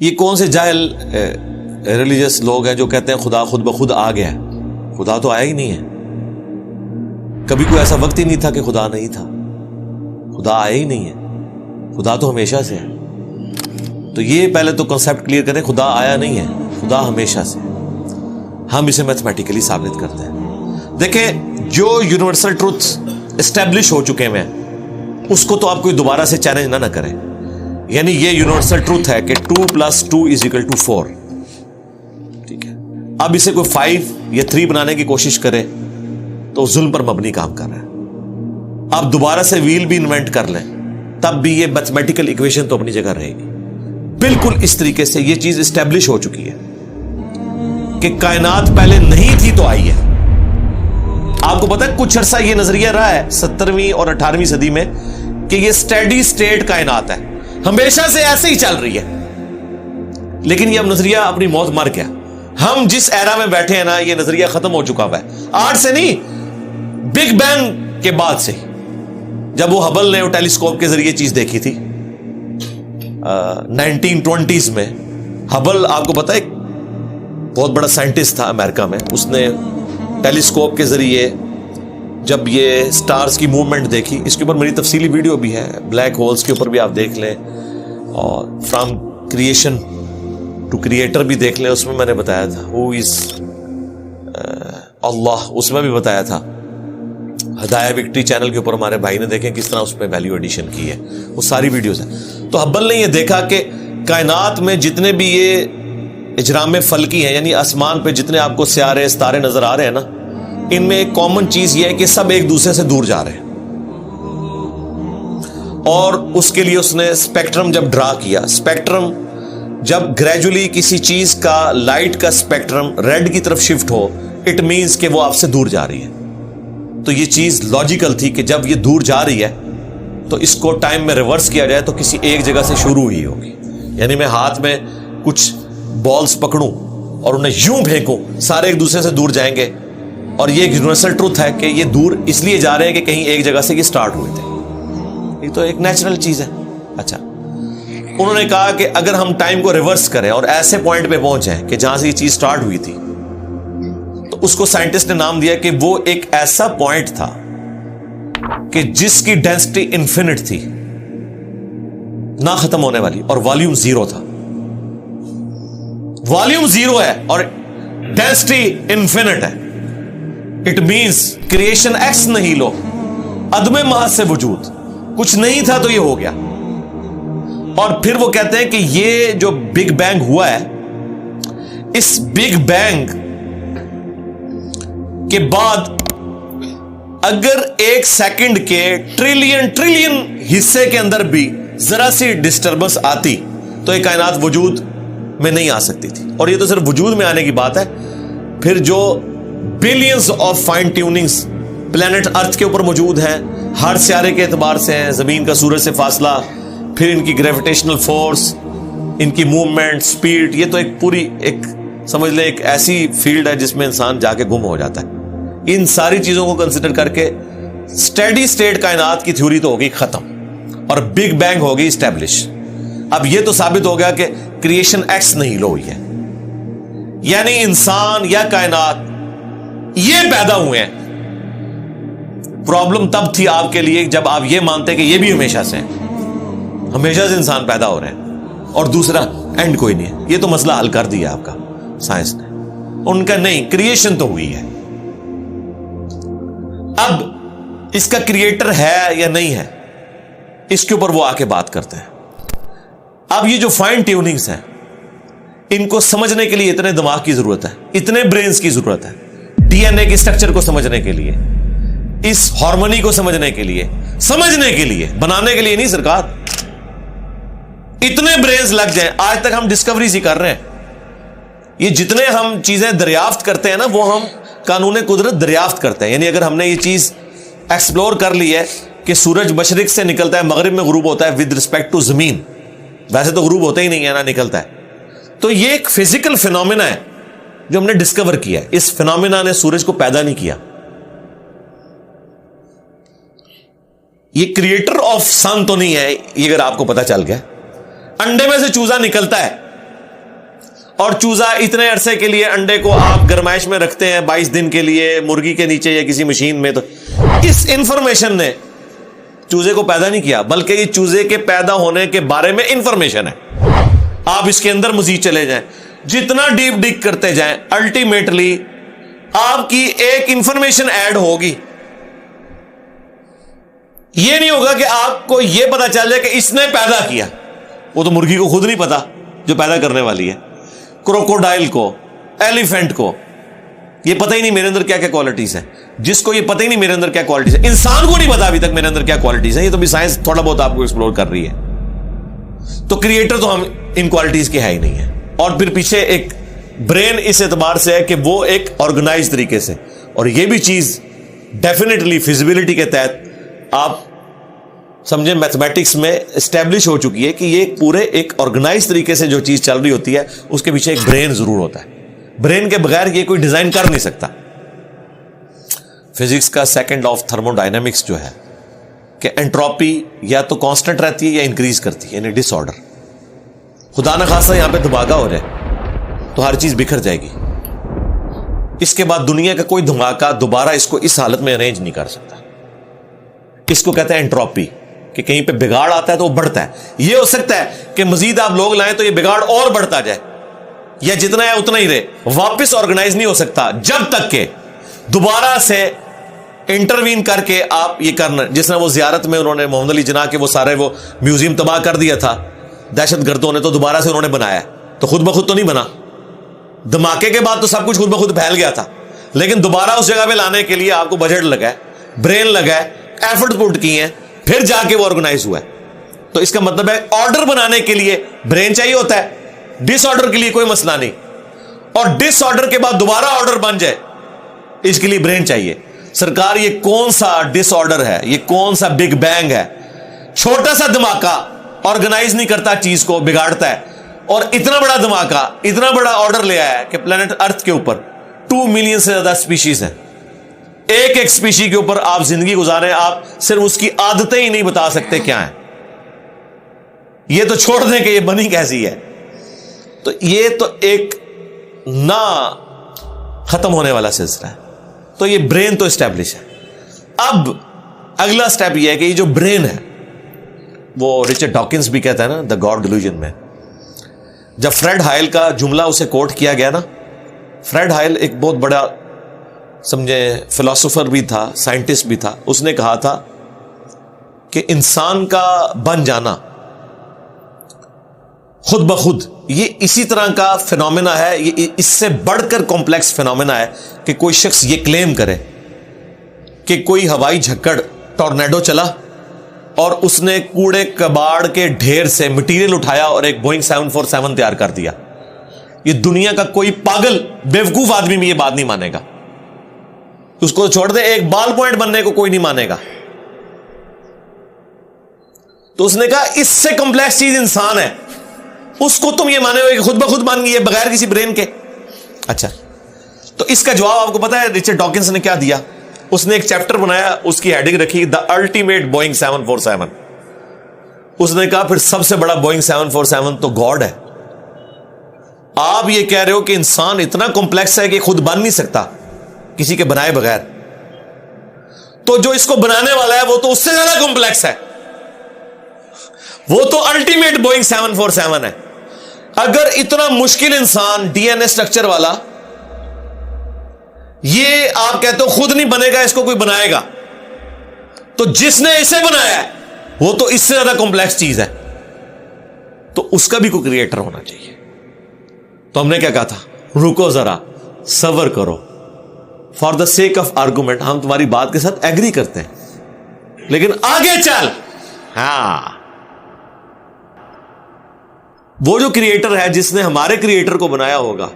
یہ کون سے جاہل ریلیجس لوگ ہیں جو کہتے ہیں خدا خود بخود آ گیا ہے؟ خدا تو آیا ہی نہیں ہے. کبھی کوئی ایسا وقت ہی نہیں تھا کہ خدا نہیں تھا. خدا آیا ہی نہیں ہے. خدا تو ہمیشہ سے ہے. تو یہ پہلے تو کنسیپٹ کلیئر کریں. خدا آیا نہیں ہے, خدا ہمیشہ سے ہے. ہم اسے میتھمیٹیکلی ثابت کرتے ہیں. دیکھیں, جو یونیورسل ٹروتھ اسٹیبلش ہو چکے ہیں اس کو تو آپ کوئی دوبارہ سے چیلنج نہ کریں. یعنی یہ یونیورسل ٹروتھ ہے کہ 2+2=4. ٹھیک ہے, اب اسے کوئی 5 یا 3 بنانے کی کوشش کرے تو ظلم پر مبنی کام کر رہا ہے. آپ دوبارہ سے ویل بھی انوینٹ کر لیں تب بھی یہ میتھمیٹیکل ایکویشن تو اپنی جگہ رہے گی. بالکل اس طریقے سے یہ چیز اسٹیبلش ہو چکی ہے کہ کائنات پہلے نہیں تھی تو آئی ہے. آپ کو پتا ہے کچھ عرصہ یہ نظریہ رہا ہے 17ویں اور 18ویں صدی میں کہ یہ اسٹیڈی اسٹیٹ کائنات ہے, ہمیشہ سے ایسے ہی چل رہی ہے. لیکن یہ اب نظریہ اپنی موت مر گیا. ہم جس ایرا میں بیٹھے ہیں نا, یہ نظریہ ختم ہو چکا ہوا ہے. آج سے نہیں, بگ بینگ کے بعد سے, جب وہ ہبل نے ٹیلیسکوپ کے ذریعے چیز دیکھی تھی 1920s میں. ہبل آپ کو پتا ہے بہت بڑا سائنٹسٹ تھا امریکہ میں. اس نے ٹیلیسکوپ کے ذریعے جب یہ سٹارز کی موومنٹ دیکھی, اس کے اوپر میری تفصیلی ویڈیو بھی ہے, بلیک ہولز کے اوپر بھی آپ دیکھ لیں, اور فرام کریشن ٹو کریٹر بھی دیکھ لیں. اس میں میں نے بتایا تھا ہو از اللہ, اس میں بھی بتایا تھا. ہدایہ وکٹری چینل کے اوپر ہمارے بھائی نے دیکھیں کس طرح اس میں ویلیو ایڈیشن کی ہے, وہ ساری ویڈیوز ہیں. تو ہبل نے یہ دیکھا کہ کائنات میں جتنے بھی یہ اجرام فلکی ہیں, یعنی آسمان پہ جتنے آپ کو سیارے ستارے نظر آ رہے ہیں نا, ان میں ایک کامن چیز یہ ہے کہ سب ایک دوسرے سے دور جا رہے ہیں. اور اس کے لیے اس نے اسپیکٹرم جب ڈرا کیا, اسپیکٹرم جب گریجولی کسی چیز کا لائٹ کا اسپیکٹرم ریڈ کی طرف شفٹ ہو, اٹ مینس کہ وہ آپ سے دور جا رہی ہے. تو یہ چیز لاجیکل تھی کہ جب یہ دور جا رہی ہے تو اس کو ٹائم میں ریورس کیا جائے تو کسی ایک جگہ سے شروع ہوئی ہوگی. یعنی میں ہاتھ میں کچھ بالز پکڑوں اور انہیں یوں پھینکوں, سارے ایک دوسرے سے دور جائیں گے. اور یہ ایک یونیورسل ٹروتھ ہے کہ یہ دور اس لیے جا رہے ہیں کہ کہیں ایک جگہ سے یہ سٹارٹ ہوئے تھے. یہ تو ایک نیچرل چیز ہے. اچھا, انہوں نے کہا کہ اگر ہم ٹائم کو ریورس کریں اور ایسے پوائنٹ پہ پہنچیں کہ جہاں سے یہ چیز سٹارٹ ہوئی تھی, تو اس کو سائنٹسٹ نے نام دیا کہ وہ ایک ایسا پوائنٹ تھا کہ جس کی ڈینسٹی انفینٹ تھی, نہ ختم ہونے والی, اور والیوم 0 تھا. والیوم 0 ہے اور ڈینسٹی انفینٹ ہے. اٹ مینس کریشن ایکس نہیں لو, عدم محض سے وجود, کچھ نہیں تھا تو یہ ہو گیا. اور پھر وہ کہتے ہیں کہ یہ جو بگ بینگ ہوا ہے, اس بگ بینگ کے بعد اگر 1 سیکنڈ کے ٹریلین حصے کے اندر بھی ذرا سی ڈسٹربنس آتی تو یہ کائنات وجود میں نہیں آ سکتی تھی. اور یہ تو صرف وجود میں آنے کی بات ہے. پھر جو billions of fine tunings planet earth کے اوپر موجود ہیں, ہر سیارے کے اعتبار سے ہیں, زمین کا سورج سے فاصلہ, پھر ان کی گریویٹیشنل فورس, ان کی موومنٹ, سپیڈ, یہ تو ایک پوری ایک سمجھ لیں ایک ایسی فیلڈ ہے جس میں انسان جا کے گم ہو جاتا ہے. ان ساری چیزوں کو کنسیڈر کر کے اسٹیڈی اسٹیٹ کائنات کی تھیوری تو ہوگی ختم اور بگ بینگ ہوگی اسٹیبلش. اب یہ تو ثابت ہو گیا کہ کریشن ایکس نہیں لو ہوئی ہے, یعنی انسان یا کائنات یہ پیدا ہوئے ہیں. پرابلم تب تھی آپ کے لیے جب آپ یہ مانتے کہ یہ بھی ہمیشہ سے ہیں, ہمیشہ سے انسان پیدا ہو رہے ہیں اور دوسرا اینڈ کوئی نہیں ہے. یہ تو مسئلہ حل کر دیا آپ کا سائنس نے. ان کا نہیں, کریشن تو ہوئی ہے. اب اس کا کریٹر ہے یا نہیں ہے, اس کے اوپر وہ آ کے بات کرتے ہیں. اب یہ جو فائن ٹیوننگز ہیں, ان کو سمجھنے کے لیے اتنے دماغ کی ضرورت ہے, اتنے برینز کی ضرورت ہے. ڈی این اے کی سٹرکچر کو سمجھنے کے لیے, اس ہارمونی کو سمجھنے کے لیے, بنانے کے لیے نہیں سرکار. اتنے برینز لگ جائیں. آج تک ہم ڈسکوریز ہی کر رہے ہیں. یہ جتنے ہم چیزیں دریافت کرتے ہیں نا, وہ ہم قانون قدرت دریافت کرتے ہیں. یعنی اگر ہم نے یہ چیز ایکسپلور کر لی ہے کہ سورج مشرق سے نکلتا ہے, مغرب میں غروب ہوتا ہے ود رسپیکٹ ٹو زمین, ویسے تو غروب ہوتا ہی نہیں ہے نا, نکلتا ہے. تو یہ ایک فزیکل فینومینا ہے جو ہم نے ڈسکور کیا ہے. اس فینومینا نے سورج کو پیدا نہیں کیا. یہ کریٹر آف سن تو نہیں ہے, یہ اگر آپ کو پتا چل گیا. انڈے میں سے چوزا نکلتا ہے اور چوزا اتنے عرصے کے لیے انڈے کو آپ گرمائش میں رکھتے ہیں 22 دن کے لیے مرغی کے نیچے یا کسی مشین میں. تو اس انفارمیشن نے چوزے کو پیدا نہیں کیا, بلکہ یہ چوزے کے پیدا ہونے کے بارے میں انفارمیشن ہے. آپ اس کے اندر مزید چلے جائیں, جتنا ڈیپ ڈگ کرتے جائیں, الٹیمیٹلی آپ کی ایک انفارمیشن ایڈ ہوگی. یہ نہیں ہوگا کہ آپ کو یہ پتا چل جائے کہ اس نے پیدا کیا. وہ تو مرغی کو خود نہیں پتا جو پیدا کرنے والی ہے, کروکوڈائل کو, ایلیفینٹ کو یہ پتہ ہی نہیں میرے اندر کیا کیا کوالٹیز ہیں, جس کو یہ پتہ ہی نہیں میرے اندر کیا کوالٹیز ہیں, انسان کو نہیں پتا ابھی تک میرے اندر کیا کوالٹیز ہیں. یہ تو بھی سائنس تھوڑا بہت آپ کو ایکسپلور کر رہی ہے. تو کریٹر تو ہم ان کوالٹیز کے ہے ہی نہیں ہے. اور پھر پیچھے ایک برین اس اعتبار سے ہے کہ وہ ایک آرگنائز طریقے سے, اور یہ بھی چیز ڈیفینیٹلی فیزیبلٹی کے تحت آپ سمجھیں میتھمیٹکس میں اسٹیبلش ہو چکی ہے کہ یہ پورے ایک آرگنائز طریقے سے جو چیز چل رہی ہوتی ہے اس کے پیچھے ایک برین ضرور ہوتا ہے. برین کے بغیر یہ کوئی ڈیزائن کر نہیں سکتا. فزکس کا second law of thermo dynamics جو ہے کہ انٹروپی یا تو کانسٹنٹ رہتی ہے یا انکریز کرتی ہے, یعنی ڈس آرڈر. خدا نخواستہ یہاں پہ دھماکہ ہو جائے تو ہر چیز بکھر جائے گی. اس کے بعد دنیا کا کوئی دھماکہ دوبارہ اس کو اس حالت میں ارینج نہیں کر سکتا. اس کو کہتے ہیں انٹروپی, کہ کہیں پہ بگاڑ آتا ہے تو وہ بڑھتا ہے. یہ ہو سکتا ہے کہ مزید آپ لوگ لائیں تو یہ بگاڑ اور بڑھتا جائے, یا جتنا ہے اتنا ہی رہے, واپس آرگنائز نہیں ہو سکتا جب تک کہ دوبارہ سے انٹروین کر کے آپ یہ کرنا. جس طرح وہ زیارت میں انہوں نے محمد علی جناح کے وہ سارے وہ میوزیم تباہ کر دیا تھا دہشت گردوں نے, تو دوبارہ سے انہوں نے بنایا, تو خود بخود تو نہیں بنا. دھماکے کے بعد تو سب کچھ خود بخود پھیل گیا تھا, لیکن دوبارہ اس جگہ پہ لانے کے لیے آپ کو بجٹ لگا ہے, برین لگا ہے, ایفرٹ پٹ کی ہیں, پھر جا کے وہ آرگنائز ہوا ہے. تو اس کا مطلب ہے آرڈر بنانے کے لیے برین چاہیے ہوتا ہے, ڈس آرڈر کے لیے کوئی مسئلہ نہیں. اور ڈس آرڈر کے بعد دوبارہ آرڈر بن جائے اس کے لیے برین چاہیے. سرکار یہ کون سا ڈس آرڈر ہے, یہ کون سا بگ بینگ ہے؟ چھوٹا سا دھماکہ آرگنائز نہیں کرتا, چیز کو بگاڑتا ہے. اور اتنا بڑا دھماکہ, اتنا بڑا آرڈر لے آیا ہے کہ پلانٹ ارتھ کے اوپر 2 ملین سے زیادہ اسپیشیز ہیں. ایک ایک اسپیشی کے اوپر آپ زندگی گزاریں, آپ صرف اس کی عادتیں ہی نہیں بتا سکتے کیا ہیں. یہ تو چھوڑ دیں کہ یہ بنی کیسی ہے. تو یہ تو ایک نہ ختم ہونے والا سلسلہ ہے. تو یہ برین تو اسٹیبلش ہے. اب اگلا سٹیپ یہ ہے کہ یہ جو برین ہے, وہ رچرڈ ڈاکنز بھی کہتا ہے نا دا گاڈ ڈیلوژن میں, جب فریڈ ہائل کا جملہ اسے کوٹ کیا گیا نا, فریڈ ہائل ایک بہت بڑا سمجھے فلاسفر بھی تھا, سائنٹسٹ بھی تھا. اس نے کہا تھا کہ انسان کا بن جانا خود بخود یہ اسی طرح کا فینومینا ہے, یہ اس سے بڑھ کر کمپلیکس فینومینا ہے کہ کوئی شخص یہ کلیم کرے کہ کوئی ہوائی جھکڑ ٹورنیڈو چلا اور اس نے کوڑے کباڑ کے ڈھیر سے مٹیریل اٹھایا اور ایک بوئنگ 747 تیار کر دیا. یہ دنیا کا کوئی پاگل بیوقوف آدمی بھی یہ بات نہیں مانے گا. اس کو چھوڑ دے, ایک بال پوائنٹ بننے کو کوئی نہیں مانے گا. تو اس نے کہا اس سے کمپلیکس چیز انسان ہے, اس کو تم یہ مانے ہو کہ خود بخود مان گئی ہے بغیر کسی برین کے. اچھا, تو اس کا جواب آپ کو پتا ہے رچرڈ ڈاکنز نے کیا دیا؟ اس نے ایک چیپٹر بنایا, اس کی ہیڈنگ رکھی دا الٹیمیٹ بوئنگ 747. اس نے کہا پھر سب سے بڑا بوئنگ 747 تو گاڈ ہے. آپ یہ کہہ رہے ہو کہ انسان اتنا کمپلیکس ہے کہ خود بن نہیں سکتا کسی کے بنائے بغیر, تو جو اس کو بنانے والا ہے وہ تو اس سے زیادہ کمپلیکس ہے, وہ تو الٹیمیٹ بوئنگ 747 ہے. اگر اتنا مشکل انسان ڈی این اے اسٹرکچر والا, یہ آپ کہتے ہو خود نہیں بنے گا, اس کو کوئی بنائے گا, تو جس نے اسے بنایا ہے وہ تو اس سے زیادہ کمپلیکس چیز ہے, تو اس کا بھی کوئی کریٹر ہونا چاہیے. تو ہم نے کیا کہا تھا, رکو ذرا, صبر کرو, for the sake of argument ہم تمہاری بات کے ساتھ ایگری کرتے ہیں, لیکن آگے چل. ہاں, وہ جو کریٹر ہے جس نے ہمارے کریٹر کو بنایا ہوگا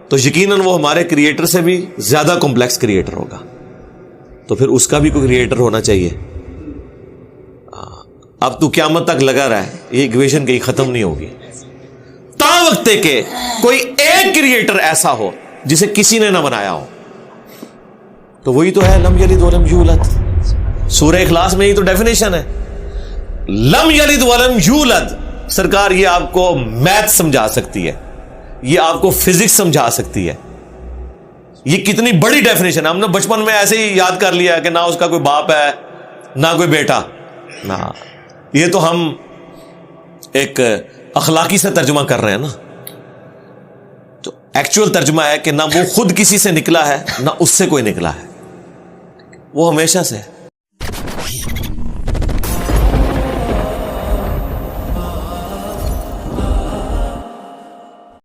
تو یقیناً وہ ہمارے کریٹر سے بھی زیادہ کمپلیکس کریٹر ہوگا, تو پھر اس کا بھی کوئی کریٹر ہونا چاہیے. اب تو قیامت تک لگا رہا ہے, یہ ایکویشن کہیں ختم نہیں ہوگی تا وقت کہ کوئی ایک کریٹر ایسا ہو جسے کسی نے نہ بنایا ہو. تو وہی تو ہے لم یلد ولم یولد. سورہ اخلاص میں ہی تو ڈیفینیشن ہے, لم یلد ولم یولد. سرکار یہ آپ کو میتھ سمجھا سکتی ہے یہ آپ کو فزکس سمجھا سکتی ہے. یہ کتنی بڑی ڈیفینیشن ہے. ہم نے بچپن میں ایسے ہی یاد کر لیا کہ نہ اس کا کوئی باپ ہے نہ کوئی بیٹا. نہ یہ تو ہم ایک اخلاقی سے ترجمہ کر رہے ہیں نا. تو ایکچوئل ترجمہ ہے کہ نہ وہ خود کسی سے نکلا ہے نہ اس سے کوئی نکلا ہے, وہ ہمیشہ سے ہے.